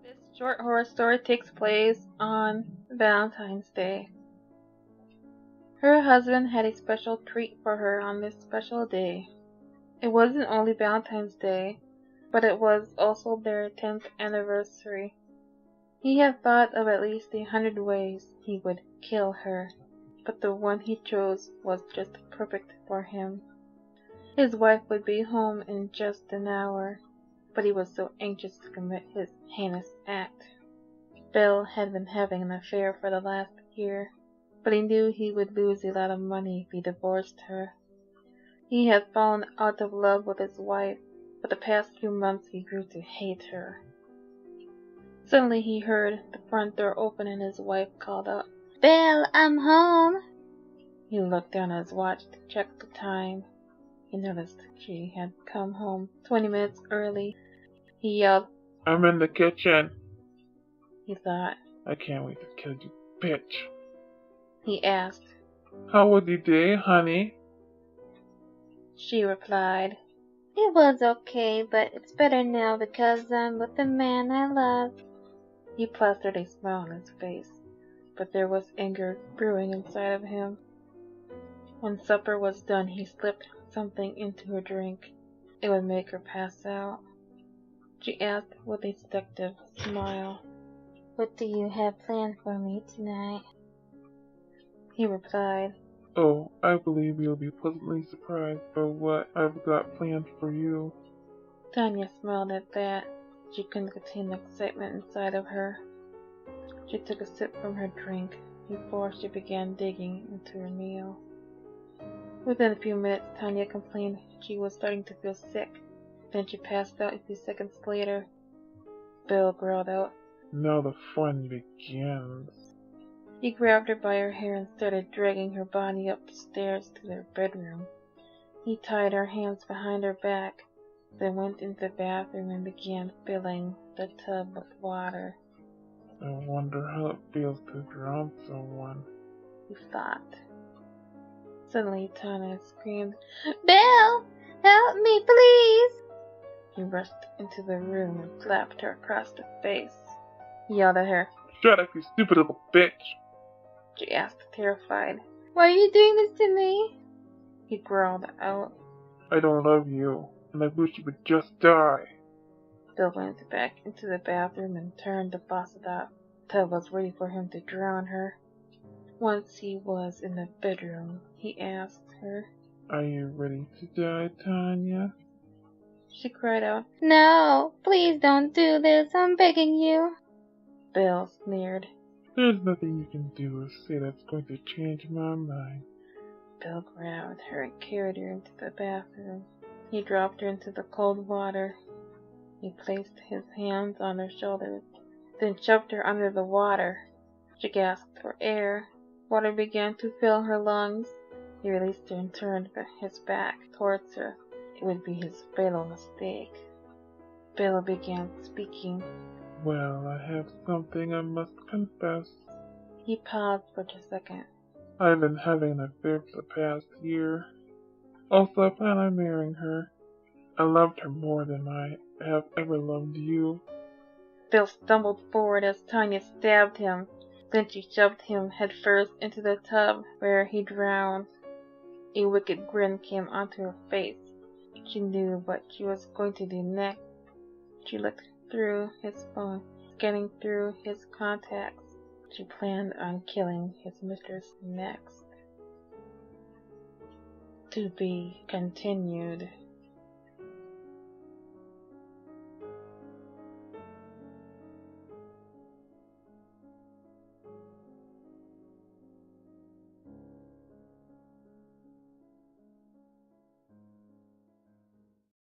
This short horror story takes place on Valentine's Day. Her husband had a special treat for her on this special day. It wasn't only Valentine's Day, but it was also their 10th anniversary. He had thought of at least 100 ways he would kill her, but the one he chose was just perfect for him. His wife would be home in just an hour, but he was so anxious to commit his heinous act. Bill had been having an affair for the last year, but he knew he would lose a lot of money if he divorced her. He had fallen out of love with his wife, but the past few months he grew to hate her. Suddenly he heard the front door open and his wife called out, "Bill, I'm home." He looked down at his watch to check the time. He noticed she had come home 20 minutes early. He yelled, "I'm in the kitchen." He thought. "I can't wait to kill you, bitch." He asked. "How was your day, honey?" She replied, "It was okay, but it's better now because I'm with the man I love." He plastered a smile on his face, but there was anger brewing inside of him. When supper was done, he slipped something into her drink. It would make her pass out. She asked with a seductive smile, "What do you have planned for me tonight?" He replied, "Oh, I believe you'll be pleasantly surprised by what I've got planned for you." Tanya smiled at that. She couldn't contain the excitement inside of her. She took a sip from her drink before she began digging into her meal. Within a few minutes, Tanya complained she was starting to feel sick. Then she passed out a few seconds later. Bill growled out, "Now the fun begins." He grabbed her by her hair and started dragging her body up the stairs to their bedroom. He tied her hands behind her back, then went into the bathroom and began filling the tub with water. "I wonder how it feels to drown someone," he thought. Suddenly Tanya screamed, "Bill, help me, please!" He rushed into the room and slapped her across the face. He yelled at her, "Shut up, you stupid little bitch!" She asked, terrified. "Why are you doing this to me?" He growled out, "I don't love you, and I wish you would just die." Bill went back into the bathroom and turned the faucet off. The tub was ready for him to drown her. Once he was in the bedroom, he asked her, "Are you ready to die, Tanya?" She cried out, "No, please don't do this, I'm begging you." Bill sneered. "There's nothing you can do or say that's going to change my mind." Bill grabbed her and carried her into the bathroom. He dropped her into the cold water. He placed his hands on her shoulders, then shoved her under the water. She gasped for air. Water began to fill her lungs. He released her and turned his back towards her. It would be his fatal mistake. Bill began speaking. "Well, I have something I must confess." He paused for a second. "I've been having an affair for the past year. Also, I plan on marrying her. I loved her more than I have ever loved you." Bill stumbled forward as Tanya stabbed him. Then she shoved him headfirst into the tub, where he drowned. A wicked grin came onto her face. She knew what she was going to do next. She looked through his phone, scanning through his contacts. She planned on killing his mistress next. To be continued.